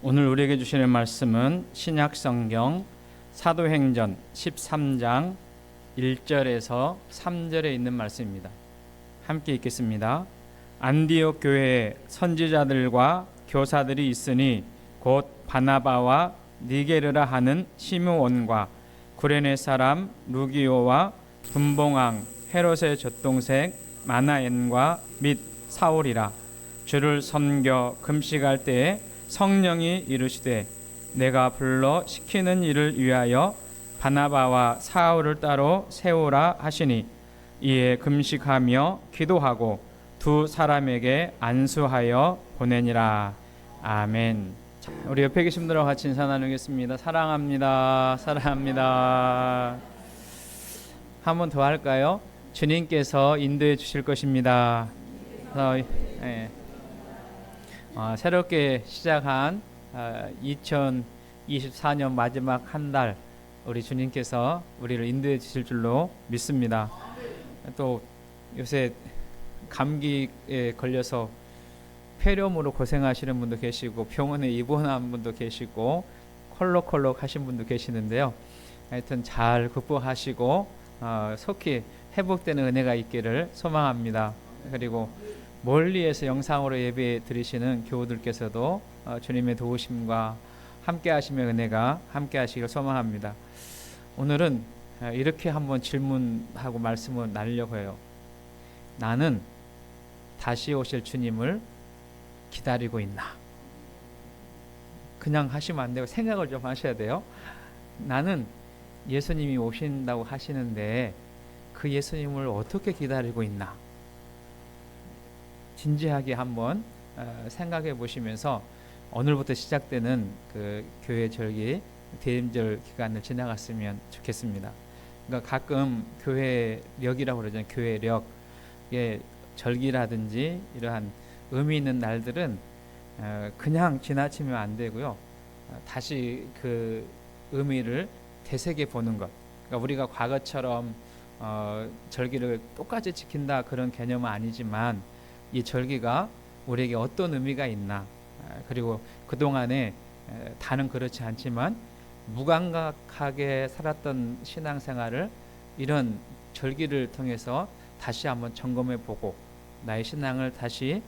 오늘 우리에게 주시는 말씀은 신약성경 사도행전 13장 1절에서 3절에 있는 말씀입니다. 함께 읽겠습니다. 안디옥 교회에 선지자들과 교사들이 있으니 곧 바나바와 니게르라 하는 시므온과 구레네 사람 루기오와 분봉왕 헤롯의 젖동생 마나엔과 및 사울이라. 주를 섬겨 금식할 때에 성령이 이르시되 내가 불러 시키는 일을 위하여 바나바와 사울을 따로 세우라 하시니, 이에 금식하며 기도하고 두 사람에게 안수하여 보내니라. 아멘. 우리 옆에 계신 분들과 같이 인사 나누겠습니다. 사랑합니다. 사랑합니다. 한 번 더 할까요? 주님께서 인도해 주실 것입니다. 새롭게 시작한 2024년 마지막 한 달, 우리 주님께서 우리를 인도해 주실 줄로 믿습니다. 또 요새 감기에 걸려서 폐렴으로 고생하시는 분도 계시고 병원에 입원한 분도 계시고 콜록콜록 하신 분도 계시는데요. 하여튼 잘 극복하시고 속히 회복되는 은혜가 있기를 소망합니다. 그리고 멀리에서 영상으로 예배 드리시는 교우들께서도 주님의 도우심과 함께 하심의 은혜가 함께 하시길 소망합니다. 오늘은 이렇게 한번 질문하고 말씀을 나누려고 해요. 나는 다시 오실 주님을 기다리고 있나? 그냥 하시면 안 되고 생각을 좀 하셔야 돼요. 나는 예수님이 오신다고 하시는데 그 예수님을 어떻게 기다리고 있나? 진지하게 한번 생각해 보시면서 오늘부터 시작되는 그 교회 절기 대림절 기간을 지나갔으면 좋겠습니다. 그러니까 가끔 교회력이라고 그러잖아요. 교회력의 절기라든지 이러한 의미 있는 날들은 그냥 지나치면 안 되고요. 다시 그 의미를 되새겨 보는 것. 그러니까 우리가 과거처럼 절기를 똑같이 지킨다 그런 개념은 아니지만 이 절기가 우리에게 어떤 의미가 있나, 그리고 그동안에 다는 그렇지 않지만 무감각하게 살았던 신앙생활을 이런 절기를 통해서 다시 한번 점검해 보고 나의 신앙을 다시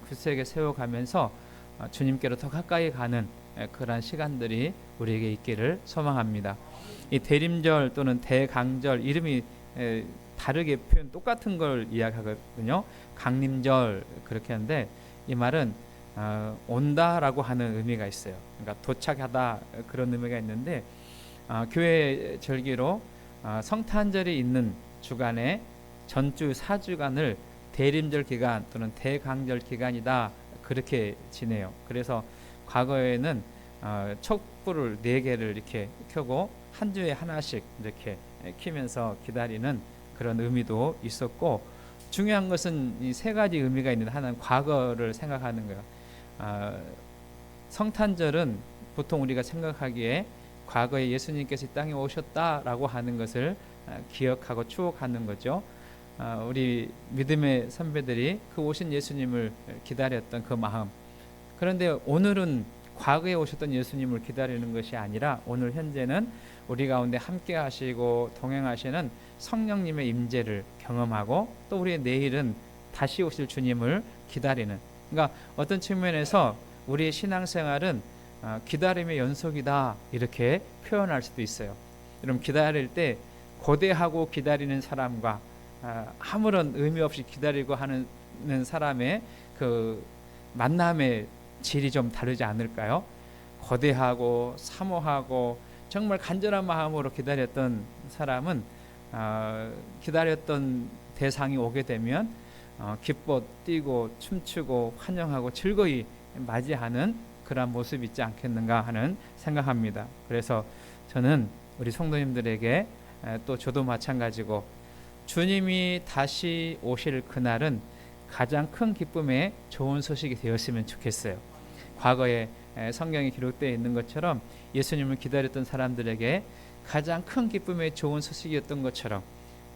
굳세게 세워가면서 주님께로 더 가까이 가는 그러한 시간들이 우리에게 있기를 소망합니다. 이 대림절 또는 대강절, 이름이 다르게 표현 똑같은 걸 이야기하거든요. 강림절 그렇게 하는데 이 말은 온다라고 하는 의미가 있어요. 그러니까 도착하다 그런 의미가 있는데 교회 절기로 성탄절이 있는 주간에 전주 4주간을 대림절 기간 또는 대강절 기간이다 그렇게 지내요. 그래서 과거에는 촛불을 4개를 이렇게 켜고 한 주에 하나씩 이렇게 키면서 기다리는 그런 의미도 있었고, 중요한 것은 이 3가지 의미가 있는데 하나는 과거를 생각하는 거예요. 성탄절은 보통 우리가 생각하기에 과거에 예수님께서 이 땅에 오셨다라고 하는 것을 기억하고 추억하는 거죠. 우리 믿음의 선배들이 그 오신 예수님을 기다렸던 그 마음. 그런데 오늘은 과거에 오셨던 예수님을 기다리는 것이 아니라 오늘 현재는 우리 가운데 함께 하시고 동행하시는 성령님의 임재를 경험하고 또 우리의 내일은 다시 오실 주님을 기다리는, 그러니까 어떤 측면에서 우리의 신앙생활은 기다림의 연속이다 이렇게 표현할 수도 있어요. 여러분, 기다릴 때 고대하고 기다리는 사람과 아무런 의미 없이 기다리고 하는 사람의 그 만남의 질이 좀 다르지 않을까요? 거대하고 사모하고 정말 간절한 마음으로 기다렸던 사람은 기다렸던 대상이 오게 되면 기뻐 뛰고 춤추고 환영하고 즐거이 맞이하는 그런 모습이 있지 않겠는가 하는 생각합니다. 그래서 저는 우리 성도님들에게 또 저도 마찬가지고 주님이 다시 오실 그날은 가장 큰 기쁨의 좋은 소식이 되었으면 좋겠어요. 과거에 성경에 기록되어 있는 것처럼 예수님을 기다렸던 사람들에게 가장 큰 기쁨의 좋은 소식이었던 것처럼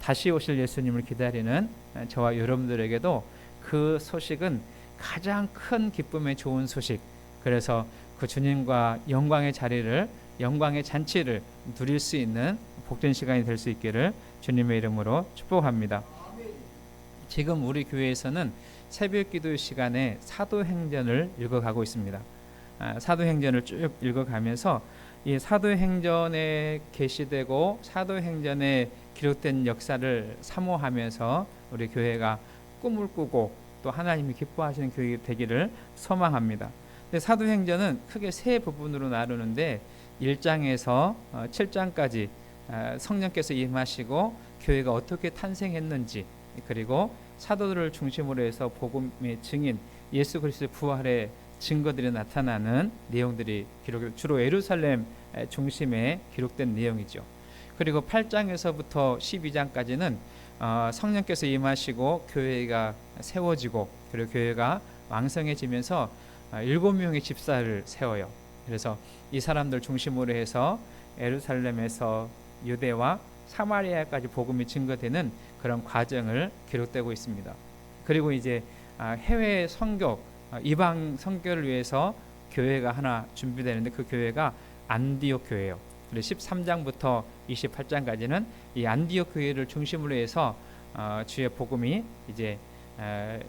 다시 오실 예수님을 기다리는 저와 여러분들에게도 그 소식은 가장 큰 기쁨의 좋은 소식, 그래서 그 주님과 영광의 자리를, 영광의 잔치를 누릴 수 있는 복된 시간이 될 수 있기를 주님의 이름으로 축복합니다. 지금 우리 교회에서는 새벽 기도 시간에 사도행전을 읽어가고 있습니다. 사도행전을 쭉 읽어가면서 이 사도행전에 게시되고 사도행전에 기록된 역사를 사모하면서 우리 교회가 꿈을 꾸고 또 하나님이 기뻐하시는 교회 되기를 소망합니다. 근데 사도행전은 크게 세 부분으로 나누는데 1장에서 7장까지 성령께서 임하시고 교회가 어떻게 탄생했는지, 그리고 사도들을 중심으로 해서 복음의 증인 예수 그리스도의 부활의 증거들이 나타나는 내용들이 주로 예루살렘 중심에 기록된 내용이죠. 그리고 8장에서부터 12장까지는 성령께서 임하시고 교회가 세워지고, 그리고 교회가 왕성해지면서 7명의 집사를 세워요. 그래서 이 사람들 중심으로 해서 예루살렘에서 유대와 사마리아까지 복음이 증거되는 그런 과정을 기록되고 있습니다. 그리고 이제 해외 선교, 이방 선교를 위해서 교회가 하나 준비되는데 그 교회가 안디옥 교회예요. 그리고 13장부터 28장까지는 이 안디옥 교회를 중심으로 해서 주의 복음이 이제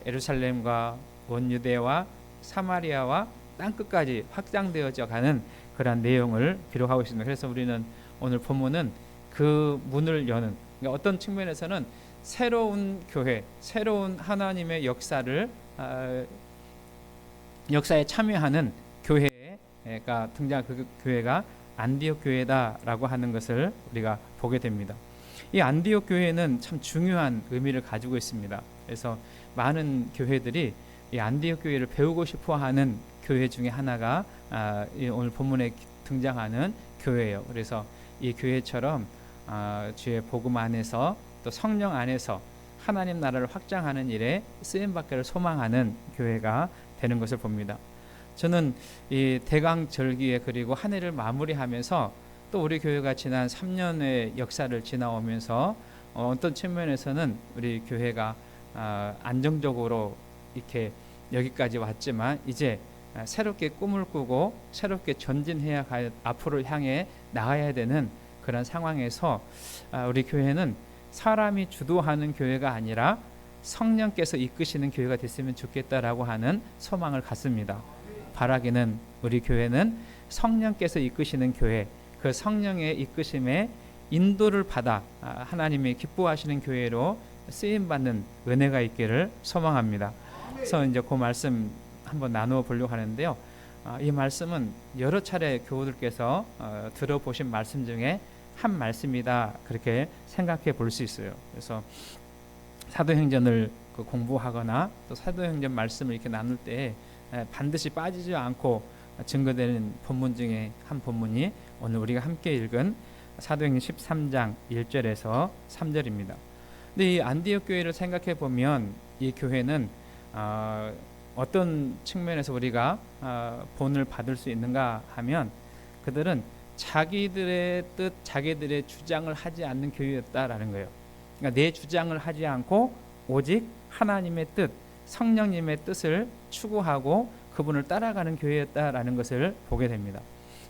예루살렘과 온 유대와 사마리아와 땅끝까지 확장되어져 가는 그런 내용을 기록하고 있습니다. 그래서 우리는 오늘 본문은 그 문을 여는, 그러니까 어떤 측면에서는 새로운 교회, 새로운 하나님의 역사에 참여하는 교회가 등장, 그 교회가 안디옥 교회다라고 하는 것을 우리가 보게 됩니다. 이 안디옥 교회는 참 중요한 의미를 가지고 있습니다. 그래서 많은 교회들이 이 안디옥 교회를 배우고 싶어하는 교회 중에 하나가 오늘 본문에 등장하는 교회예요. 그래서 이 교회처럼 주의 복음 안에서 또 성령 안에서 하나님 나라를 확장하는 일에 쓰임받기를 소망하는 교회가 되는 것을 봅니다. 저는 이 대강절기에 그리고 한 해를 마무리하면서 또 우리 교회가 지난 3년의 역사를 지나오면서 어떤 측면에서는 우리 교회가 안정적으로 이렇게 여기까지 왔지만 이제 새롭게 꿈을 꾸고 새롭게 전진해야 앞으로 향해 나가야 되는 그런 상황에서 우리 교회는 사람이 주도하는 교회가 아니라 성령께서 이끄시는 교회가 됐으면 좋겠다라고 하는 소망을 갖습니다. 바라기는 우리 교회는 성령께서 이끄시는 교회, 그 성령의 이끄심에 인도를 받아 하나님이 기뻐하시는 교회로 쓰임받는 은혜가 있기를 소망합니다. 그래서 이제 그 말씀 한번 나누어 보려고 하는데요. 이 말씀은 여러 차례 교우들께서 들어보신 말씀 중에 한 말씀이다, 그렇게 생각해 볼 수 있어요. 그래서 사도행전을 공부하거나 또 사도행전 말씀을 이렇게 나눌 때 반드시 빠지지 않고 증거되는 본문 중에 한 본문이 오늘 우리가 함께 읽은 사도행전 13장 1절에서 3절입니다. 근데 이 안디옥 교회를 생각해 보면 이 교회는 어떤 측면에서 우리가 본을 받을 수 있는가 하면 그들은 자기들의 뜻, 자기들의 주장을 하지 않는 교회였다라는 거예요. 그러니까 내 주장을 하지 않고 오직 하나님의 뜻, 성령님의 뜻을 추구하고 그분을 따라가는 교회였다라는 것을 보게 됩니다.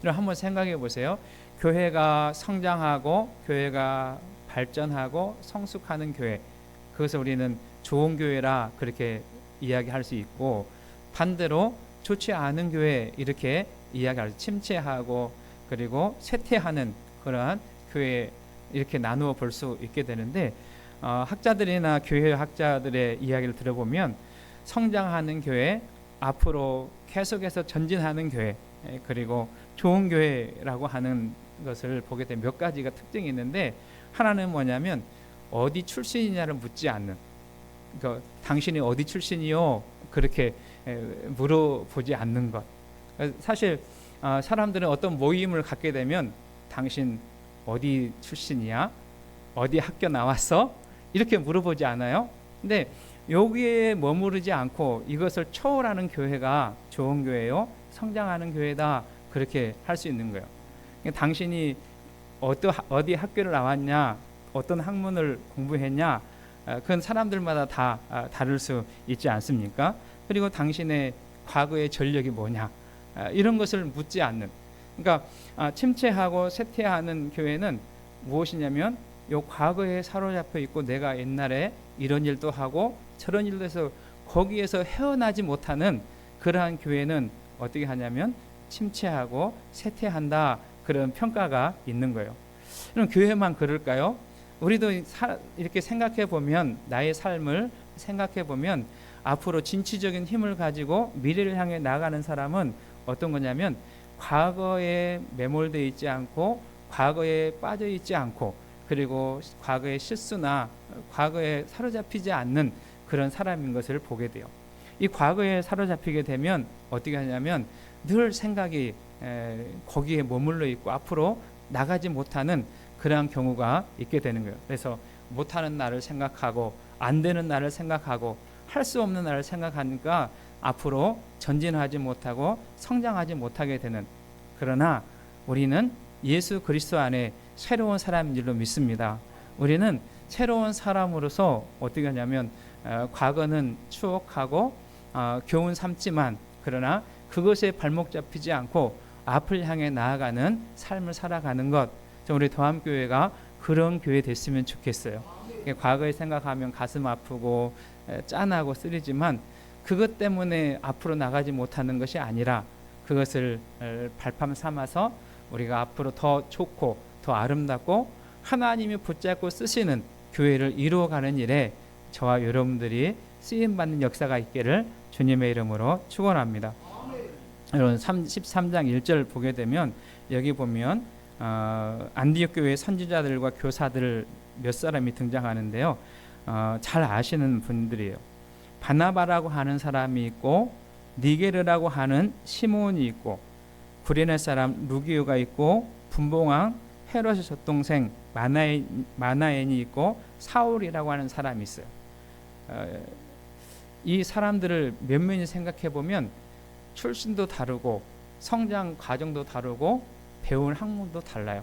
그럼 한번 생각해 보세요. 교회가 성장하고 교회가 발전하고 성숙하는 교회, 그것을 우리는 좋은 교회라 그렇게 이야기할 수 있고, 반대로 좋지 않은 교회 이렇게 이야기할 수, 침체하고 그리고 쇠퇴하는 그러한 교회 이렇게 나누어 볼 수 있게 되는데, 학자들이나 교회 학자들의 이야기를 들어보면 성장하는 교회, 앞으로 계속해서 전진하는 교회, 그리고 좋은 교회라고 하는 것을 보게 되면 몇 가지가 특징이 있는데, 하나는 뭐냐면 어디 출신이냐를 묻지 않는, 그러니까 당신이 어디 출신이요 그렇게 물어보지 않는 것. 사실 사람들은 어떤 모임을 갖게 되면 당신 어디 출신이야? 어디 학교 나왔어? 이렇게 물어보지 않아요? 근데 여기에 머무르지 않고 이것을 초월하는 교회가 좋은 교회요, 성장하는 교회다, 그렇게 할 수 있는 거예요. 그러니까 당신이 어디 학교를 나왔냐, 어떤 학문을 공부했냐, 그건 사람들마다 다 다를 수 있지 않습니까? 그리고 당신의 과거의 전력이 뭐냐, 이런 것을 묻지 않는. 그러니까 침체하고 쇠퇴하는 교회는 무엇이냐면 요 과거에 사로잡혀 있고 내가 옛날에 이런 일도 하고 저런 일도 해서 거기에서 헤어나지 못하는 그러한 교회는 어떻게 하냐면 침체하고 쇠퇴한다, 그런 평가가 있는 거예요. 그럼 교회만 그럴까요? 우리도 이렇게 생각해 보면, 나의 삶을 생각해 보면 앞으로 진취적인 힘을 가지고 미래를 향해 나가는 사람은 어떤 거냐면 과거에 매몰되어 있지 않고 과거에 빠져 있지 않고 그리고 과거의 실수나 과거에 사로잡히지 않는 그런 사람인 것을 보게 돼요. 이 과거에 사로잡히게 되면 어떻게 하냐면 늘 생각이 거기에 머물러 있고 앞으로 나가지 못하는 그러한 경우가 있게 되는 거예요. 그래서 못하는 나를 생각하고 안 되는 나를 생각하고 할 수 없는 나를 생각하니까 앞으로 전진하지 못하고 성장하지 못하게 되는. 그러나 우리는 예수 그리스도 안에 새로운 사람인 줄로 믿습니다. 우리는 새로운 사람으로서 어떻게 하냐면 과거는 추억하고 교훈 삼지만 그러나 그것에 발목 잡히지 않고 앞을 향해 나아가는 삶을 살아가는 것. 우리 도함교회가 그런 교회 됐으면 좋겠어요. 과거에 생각하면 가슴 아프고 짠하고 쓰리지만 그것 때문에 앞으로 나가지 못하는 것이 아니라 그것을 발판 삼아서 우리가 앞으로 더 좋고 더 아름답고 하나님이 붙잡고 쓰시는 교회를 이루어가는 일에 저와 여러분들이 쓰임받는 역사가 있기를 주님의 이름으로 축원합니다. 여러분 13장 1절 보게 되면 여기 보면 안디옥 교회의 선지자들과 교사들 몇 사람이 등장하는데요. 잘 아시는 분들이에요. 바나바라고 하는 사람이 있고 니게르라고 하는 시몬이 있고 구레네 사람 루기오가 있고 분봉왕 헤롯의 젖동생 마나엔이 있고 사울이라고 하는 사람이 있어요. 이 사람들을 면면히 생각해 보면 출신도 다르고 성장 과정도 다르고 배운 학문도 달라요.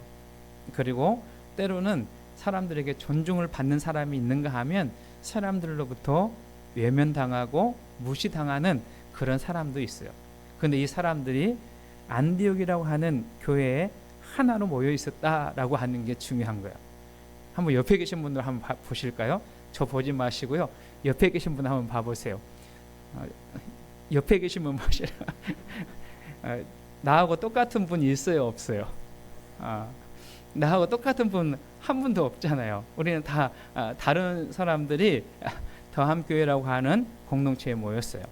그리고 때로는 사람들에게 존중을 받는 사람이 있는가 하면 사람들로부터 외면당하고 무시당하는 그런 사람도 있어요. 그런데 이 사람들이 안디옥이라고 하는 교회에 하나로 모여 있었다라고 하는 게 중요한 거예요. 한번 옆에 계신 분들 한번 보실까요? 저 보지 마시고요. 옆에 계신 분 한번 봐보세요. 옆에 계신 분 보시라. 나하고 똑같은 분 있어요, 없어요? 나하고 똑같은 분 한 분도 없잖아요. 우리는 다 다른 사람들이 더함교회라고 하는 공동체에 모였어요.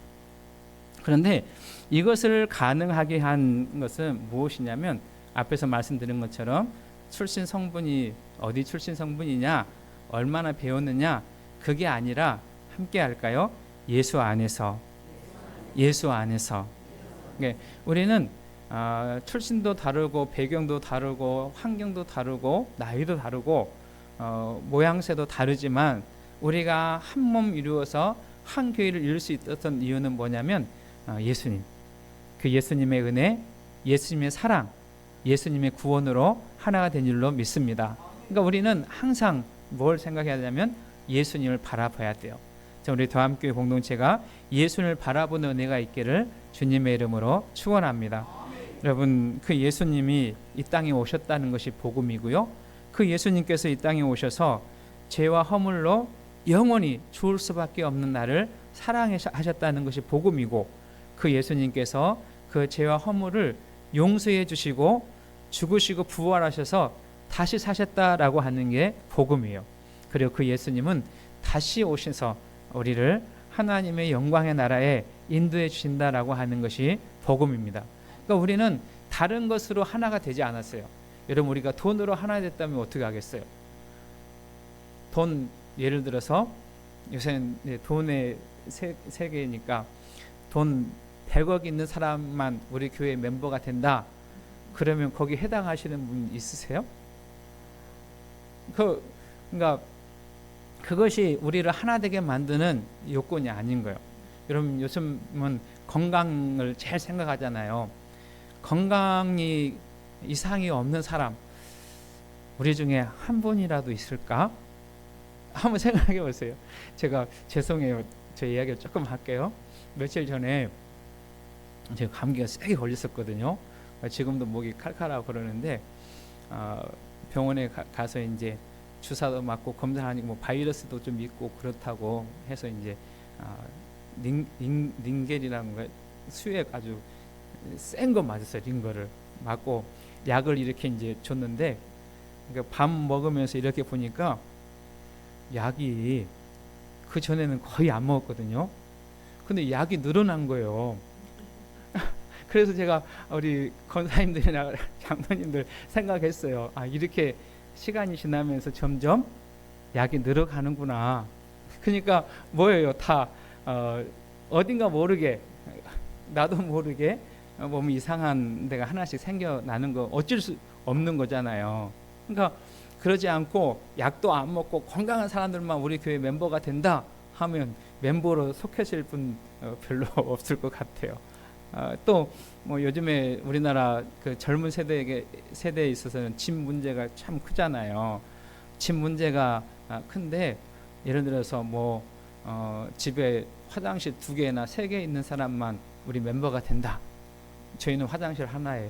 그런데 이것을 가능하게 한 것은 무엇이냐면 앞에서 말씀드린 것처럼 출신 성분이 어디 출신 성분이냐, 얼마나 배웠느냐, 그게 아니라 함께 할까요? 예수 안에서. 예수 안에서. 우리는 출신도 다르고 배경도 다르고 환경도 다르고 나이도 다르고 모양새도 다르지만 우리가 한 몸 이루어서 한 교회를 이룰 수 있었던 이유는 뭐냐면 예수님, 그 예수님의 은혜, 예수님의 사랑, 예수님의 구원으로 하나가 된 줄로 믿습니다. 그러니까 우리는 항상 뭘 생각해야 되냐면 예수님을 바라봐야 돼요. 우리 더함교회 공동체가 예수님을 바라보는 은혜가 있기를 주님의 이름으로 축원합니다. 여러분, 그 예수님이 이 땅에 오셨다는 것이 복음이고요. 그 예수님께서 이 땅에 오셔서 죄와 허물로 영원히 죽을 수밖에 없는 나를 사랑하셨다는 것이 복음이고, 그 예수님께서 그 죄와 허물을 용서해 주시고 죽으시고 부활하셔서 다시 사셨다라고 하는 게 복음이에요. 그리고 그 예수님은 다시 오셔서 우리를 하나님의 영광의 나라에 인도해 주신다라고 하는 것이 복음입니다. 그러니까 우리는 다른 것으로 하나가 되지 않았어요. 여러분, 우리가 돈으로 하나 됐다면 어떻게 하겠어요? 돈, 예를 들어서 요새는 돈의 세계니까 돈 100억 있는 사람만 우리 교회 멤버가 된다. 그러면 거기 해당하시는 분 있으세요? 그러니까 그것이 우리를 하나 되게 만드는 요건이 아닌 거예요. 여러분, 요즘은 건강을 제일 생각하잖아요. 건강이 이상이 없는 사람 우리 중에 한 분이라도 있을까? 한번 생각해 보세요. 제가 죄송해요. 제 이야기를 조금 할게요. 며칠 전에 제가 감기가 세게 걸렸었거든요. 지금도 목이 칼칼하고 그러는데 병원에 가서 이제 주사도 맞고 검사하니까 뭐 바이러스도 좀 있고 그렇다고 해서 이제 링겔이라는 거 수액 아주 센 거 맞았어요. 링거를 맞고 약을 이렇게 이제 줬는데 그러니까 밥 먹으면서 이렇게 보니까 약이 그 전에는 거의 안 먹었거든요. 근데 약이 늘어난 거예요. 그래서 제가 우리 권사님들이나 장로님들 생각했어요. 이렇게 시간이 지나면서 점점 약이 늘어가는구나. 그러니까 뭐예요? 다 어딘가 모르게 나도 모르게 몸이 이상한 데가 하나씩 생겨나는 거 어쩔 수 없는 거잖아요. 그러니까 그러지 않고 약도 안 먹고 건강한 사람들만 우리 교회 멤버가 된다 하면 멤버로 속해질 분 별로 없을 것 같아요. 또 뭐 요즘에 우리나라 그 젊은 세대에 있어서는 집 문제가 참 크잖아요. 집 문제가 큰데 예를 들어서 뭐 집에 화장실 2개나 3개 있는 사람만 우리 멤버가 된다. 저희는 화장실 하나예요.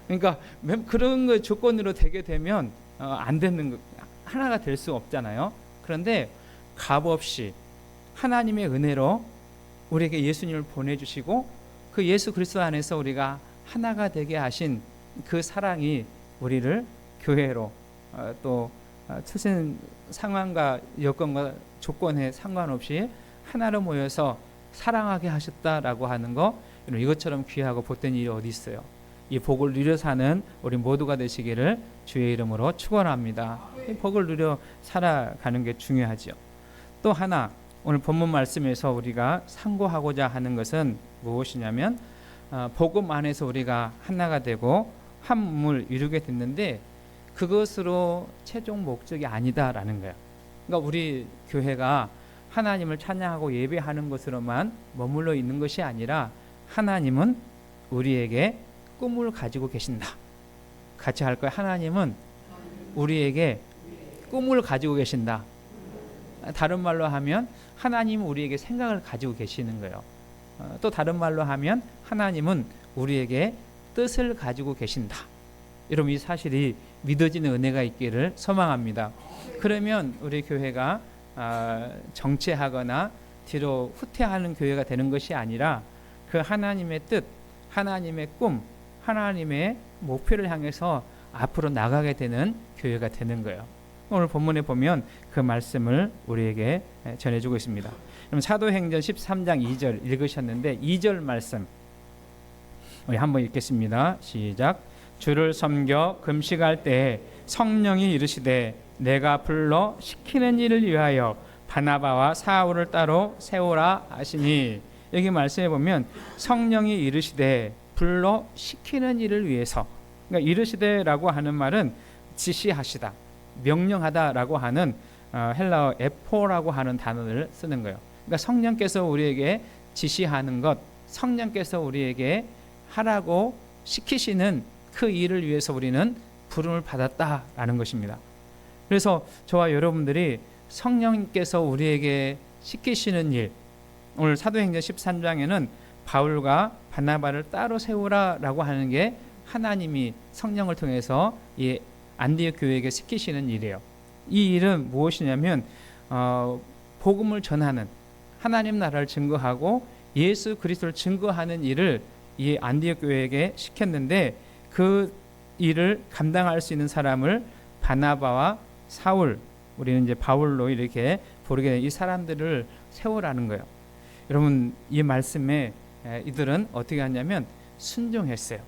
그러니까 그런 거 조건으로 되게 되면 안 되는 거, 하나가 될 수 없잖아요. 그런데 값없이 하나님의 은혜로 우리에게 예수님을 보내주시고 그 예수 그리스도 안에서 우리가 하나가 되게 하신 그 사랑이 우리를 교회로 또 처신 상황과 여건과 조건에 상관없이 하나로 모여서 사랑하게 하셨다라고 하는 거, 이것처럼 귀하고 복된 일이 어디 있어요. 이 복을 누려 사는 우리 모두가 되시기를 주의 이름으로 축원합니다. 이 복을 누려 살아가는 게 중요하죠. 또 하나 오늘 본문 말씀에서 우리가 상고하고자 하는 것은 무엇이냐면 복음 안에서 우리가 하나가 되고 한 몸을 이루게 됐는데 그것으로 최종 목적이 아니다라는 거예요. 그러니까 우리 교회가 하나님을 찬양하고 예배하는 것으로만 머물러 있는 것이 아니라 하나님은 우리에게 꿈을 가지고 계신다. 같이 할 거예요. 하나님은 우리에게 꿈을 가지고 계신다. 다른 말로 하면 하나님은 우리에게 생각을 가지고 계시는 거예요. 또 다른 말로 하면 하나님은 우리에게 뜻을 가지고 계신다. 여러분 이 사실이 믿어지는 은혜가 있기를 소망합니다. 그러면 우리 교회가 정체하거나 뒤로 후퇴하는 교회가 되는 것이 아니라 그 하나님의 뜻, 하나님의 꿈, 하나님의 목표를 향해서 앞으로 나가게 되는 교회가 되는 거예요. 오늘 본문에 보면 그 말씀을 우리에게 전해주고 있습니다. 그럼 사도행전 13장 2절 읽으셨는데 2절 말씀 우리 한번 읽겠습니다. 시작. 주를 섬겨 금식할 때에 성령이 이르시되 내가 불러 시키는 일을 위하여 바나바와 사울을 따로 세우라 하시니, 여기 말씀해 보면 성령이 이르시되 불러 시키는 일을 위해서, 그러니까 이르시되라고 하는 말은 지시하시다, 명령하다라고 하는 헬라어 에포라고 하는 단어를 쓰는 거예요. 그러니까 성령께서 우리에게 지시하는 것, 성령께서 우리에게 하라고 시키시는 그 일을 위해서 우리는 부름을 받았다라는 것입니다. 그래서 저와 여러분들이 성령께서 우리에게 시키시는 일, 오늘 사도행전 13장에는 바울과 바나바를 따로 세우라라고 하는 게 하나님이 성령을 통해서 이 안디옥 교회에게 시키시는 일이에요. 이 일은 무엇이냐면 복음을 전하는, 하나님 나라를 증거하고 예수 그리스도를 증거하는 일을 이 안디옥 교회에게 시켰는데 그 일을 감당할 수 있는 사람을 바나바와 사울, 우리는 이제 바울로 이렇게 부르게 된 이 사람들을 세우라는 거예요. 여러분 이 말씀에 이들은 어떻게 하냐면 순종했어요.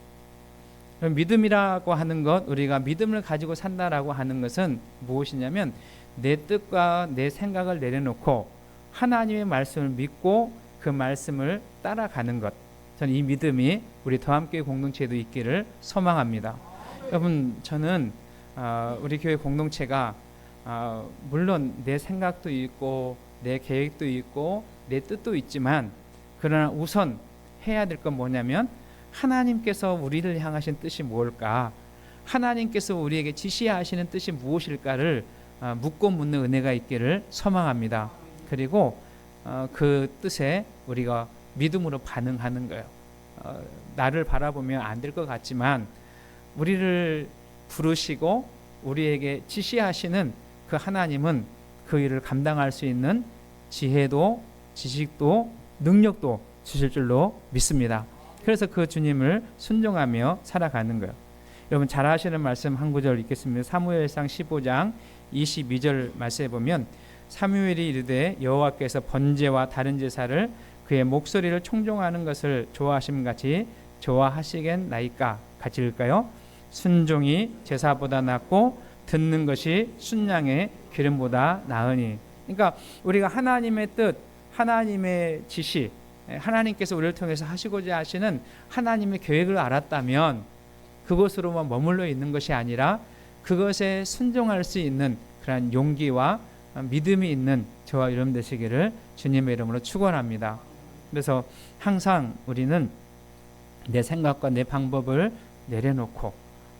믿음이라고 하는 것, 우리가 믿음을 가지고 산다라고 하는 것은 무엇이냐면 내 뜻과 내 생각을 내려놓고 하나님의 말씀을 믿고 그 말씀을 따라가는 것. 저는 이 믿음이 우리 더함교회 공동체에도 있기를 소망합니다. 여러분 저는 우리 교회 공동체가 물론 내 생각도 있고 내 계획도 있고 내 뜻도 있지만 그러나 우선 해야 될 건 뭐냐면 하나님께서 우리를 향하신 뜻이 뭘까, 하나님께서 우리에게 지시하시는 뜻이 무엇일까를 묻고 묻는 은혜가 있기를 소망합니다. 그리고 그 뜻에 우리가 믿음으로 반응하는 거예요. 나를 바라보면 안 될 것 같지만 우리를 부르시고 우리에게 지시하시는 그 하나님은 그 일을 감당할 수 있는 지혜도 지식도 능력도 주실 줄로 믿습니다. 그래서 그 주님을 순종하며 살아가는 거예요. 여러분 잘 아시는 말씀 한 구절 읽겠습니다. 사무엘상 15장 22절 말씀에 보면 사무엘이 이르되 여호와께서 번제와 다른 제사를 그의 목소리를 청종하는 것을 좋아하심 같이 좋아하시겠나이까? 같이 읽을까요? 순종이 제사보다 낫고 듣는 것이 순양의 기름보다 나으니. 그러니까 우리가 하나님의 뜻, 하나님의 지시, 하나님께서 우리를 통해서 하시고자 하시는 하나님의 계획을 알았다면 그것으로만 머물러 있는 것이 아니라 그것에 순종할 수 있는 그런 용기와 믿음이 있는 저와 여러분 되시기를 주님의 이름으로 축원합니다. 그래서 항상 우리는 내 생각과 내 방법을 내려놓고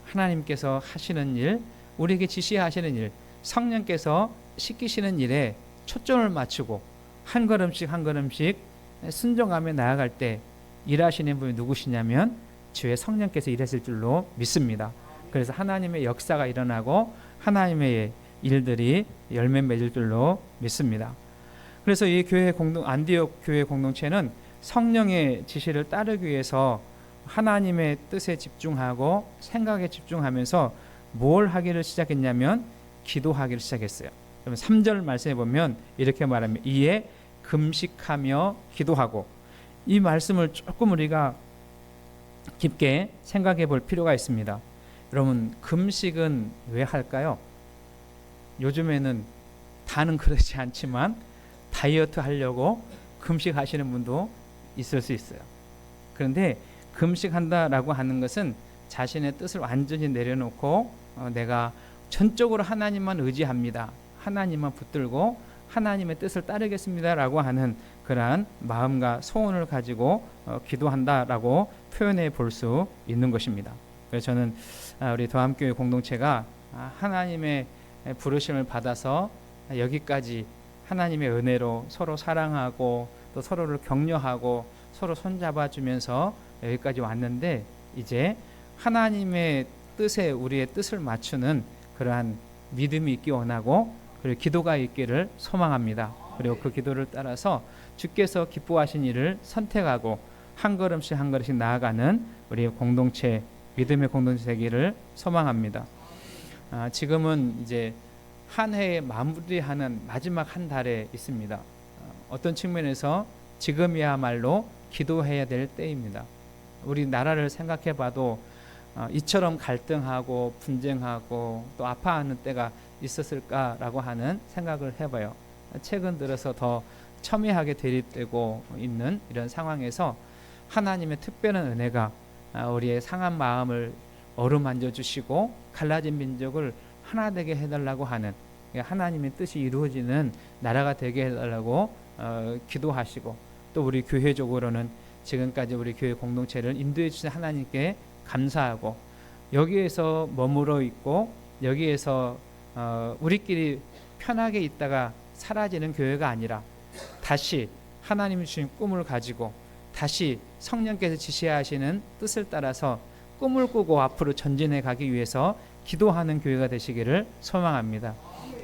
하나님께서 하시는 일, 우리에게 지시하시는 일, 성령께서 시키시는 일에 초점을 맞추고 한 걸음씩 한 걸음씩 순종하며 나아갈 때 일하시는 분이 누구시냐면 주의 성령께서 일하실 줄로 믿습니다. 그래서 하나님의 역사가 일어나고 하나님의 일들이 열매 맺을 줄로 믿습니다. 그래서 이 교회 안디옥 교회 공동체는 성령의 지시를 따르기 위해서 하나님의 뜻에 집중하고 생각에 집중하면서 뭘 하기를 시작했냐면 기도하기를 시작했어요. 그러면 3절 말씀에 보면 이렇게 말합니다. 이에 금식하며 기도하고. 이 말씀을 조금 우리가 깊게 생각해 볼 필요가 있습니다. 여러분 금식은 왜 할까요? 요즘에는 다는 그렇지 않지만 다이어트 하려고 금식하시는 분도 있을 수 있어요. 그런데 금식한다라고 하는 것은 자신의 뜻을 완전히 내려놓고 내가 전적으로 하나님만 의지합니다. 하나님만 붙들고 하나님의 뜻을 따르겠습니다라고 하는 그러한 마음과 소원을 가지고 기도한다라고 표현해 볼 수 있는 것입니다. 그래서 저는 우리 더함교회 공동체가 하나님의 부르심을 받아서 여기까지 하나님의 은혜로 서로 사랑하고 또 서로를 격려하고 서로 손잡아주면서 여기까지 왔는데 이제 하나님의 뜻에 우리의 뜻을 맞추는 그러한 믿음이 있기 원하고 그리고 기도가 있기를 소망합니다. 그리고 그 기도를 따라서 주께서 기뻐하신 일을 선택하고 한 걸음씩 한 걸음씩 나아가는 우리 공동체, 믿음의 공동체 되기를 소망합니다. 지금은 이제 한 해에 마무리하는 마지막 한 달에 있습니다. 어떤 측면에서 지금이야말로 기도해야 될 때입니다. 우리 나라를 생각해 봐도 이처럼 갈등하고 분쟁하고 또 아파하는 때가 있었을까라고 하는 생각을 해봐요. 최근 들어서 더 첨예하게 대립되고 있는 이런 상황에서 하나님의 특별한 은혜가 우리의 상한 마음을 어루만져 주시고 갈라진 민족을 하나 되게 해달라고 하는 하나님의 뜻이 이루어지는 나라가 되게 해달라고 기도하시고 또 우리 교회적으로는 지금까지 우리 교회 공동체를 인도해 주신 하나님께 감사하고 여기에서 머물러 있고 여기에서 우리끼리 편하게 있다가 사라지는 교회가 아니라 다시 하나님이 주신 꿈을 가지고 다시 성령께서 지시하시는 뜻을 따라서 꿈을 꾸고 앞으로 전진해 가기 위해서 기도하는 교회가 되시기를 소망합니다.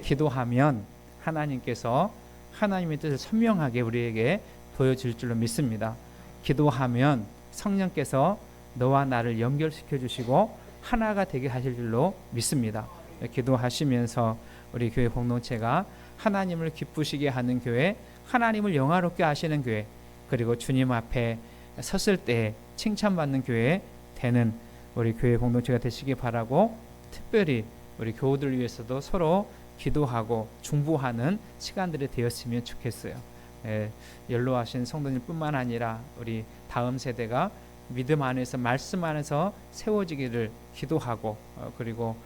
기도하면 하나님께서 하나님의 뜻을 선명하게 우리에게 보여줄 줄로 믿습니다. 기도하면 성령께서 너와 나를 연결시켜 주시고 하나가 되게 하실 줄로 믿습니다. 기도하시면서 우리 교회 공동체가 하나님을 기쁘시게 하는 교회, 하나님을 영화롭게 하시는 교회, 그리고 주님 앞에 섰을 때 칭찬받는 교회 되는 우리 교회 공동체가 되시기 바라고 특별히 우리 교우들 위해서도 서로 기도하고 중보하는 시간들이 되었으면 좋겠어요. 연로하신 성도님뿐만 아니라 우리 다음 세대가 믿음 안에서 말씀 안에서 세워지기를 기도하고 그리고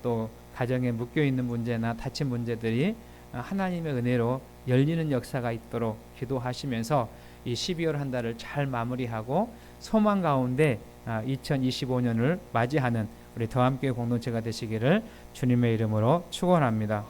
또 가정에 묶여 있는 문제나 다친 문제들이 하나님의 은혜로 열리는 역사가 있도록 기도하시면서 이 12월 한 달을 잘 마무리하고 소망 가운데 2025년을 맞이하는 우리 더함교회 공동체가 되시기를 주님의 이름으로 축원합니다.